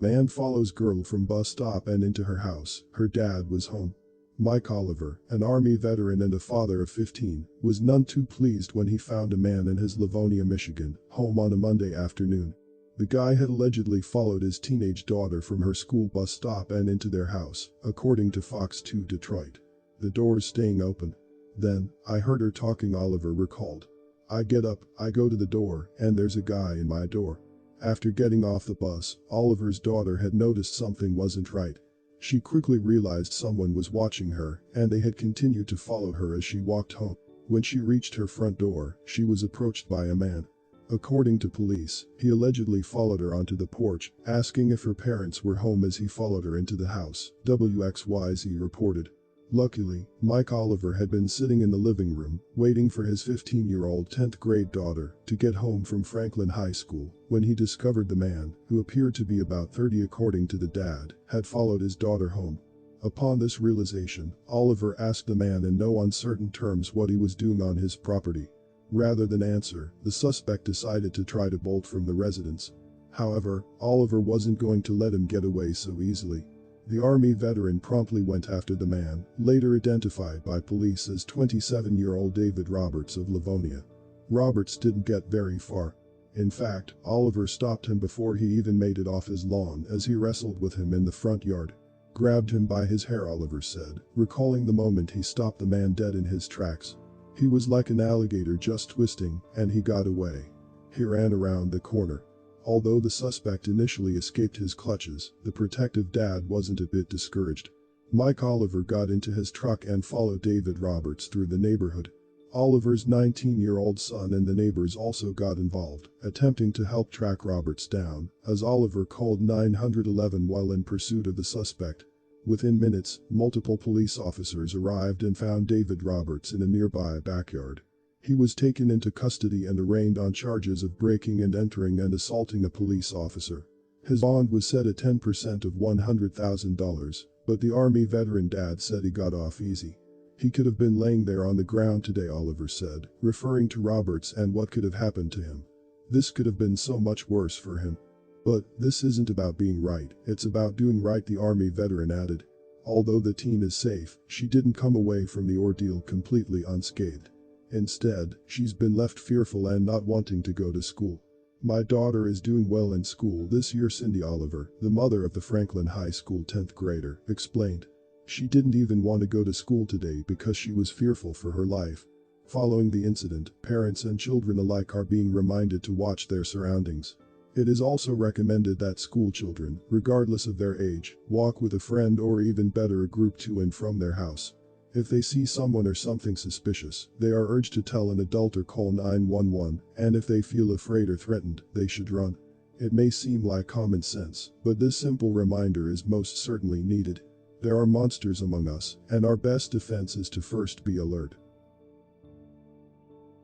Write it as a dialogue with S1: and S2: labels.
S1: Man follows girl from bus stop and into her house. Her dad was home. Mike Oliver, an Army veteran and a father of 15, was none too pleased when he found a man in his Livonia, Michigan, home on a Monday afternoon. The guy had allegedly followed his teenage daughter from her school bus stop and into their house, according to Fox 2 Detroit. The doors staying open. Then, I heard her talking, Oliver recalled. I get up, I go to the door, and there's a guy in my door. After getting off the bus, Oliver's daughter had noticed something wasn't right. She quickly realized someone was watching her, and they had continued to follow her as she walked home. When she reached her front door, she was approached by a man. According to police, he allegedly followed her onto the porch, asking if her parents were home as he followed her into the house, WXYZ reported. Luckily, Mike Oliver had been sitting in the living room, waiting for his 15-year-old 10th grade daughter to get home from Franklin High School, when he discovered the man, who appeared to be about 30 according to the dad, had followed his daughter home. Upon this realization, Oliver asked the man in no uncertain terms what he was doing on his property. Rather than answer, the suspect decided to try to bolt from the residence. However, Oliver wasn't going to let him get away so easily. The Army veteran promptly went after the man, later identified by police as 27-year-old David Roberts of Livonia. Roberts didn't get very far. In fact, Oliver stopped him before he even made it off his lawn as he wrestled with him in the front yard. Grabbed him by his hair, Oliver said, recalling the moment he stopped the man dead in his tracks. He was like an alligator just twisting, and he got away. He ran around the corner. Although the suspect initially escaped his clutches, the protective dad wasn't a bit discouraged. Mike Oliver got into his truck and followed David Roberts through the neighborhood. Oliver's 19-year-old son and the neighbors also got involved, attempting to help track Roberts down, as Oliver called 911 while in pursuit of the suspect. Within minutes, multiple police officers arrived and found David Roberts in a nearby backyard. He was taken into custody and arraigned on charges of breaking and entering and assaulting a police officer. His bond was set at 10% of $100,000, but the Army veteran dad said he got off easy. He could have been laying there on the ground today, Oliver said, referring to Roberts and what could have happened to him. This could have been so much worse for him. But this isn't about being right, it's about doing right, the Army veteran added. Although the teen is safe, she didn't come away from the ordeal completely unscathed. Instead, she's been left fearful and not wanting to go to school. My daughter is doing well in school this year, Cindy Oliver, the mother of the Franklin High School 10th grader, explained. She didn't even want to go to school today because she was fearful for her life. Following the incident, parents and children alike are being reminded to watch their surroundings. It is also recommended that school children, regardless of their age, walk with a friend or even better a group to and from their house. If they see someone or something suspicious, they are urged to tell an adult or call 911, and if they feel afraid or threatened, they should run. It may seem like common sense, but this simple reminder is most certainly needed. There are monsters among us, and our best defense is to first be alert.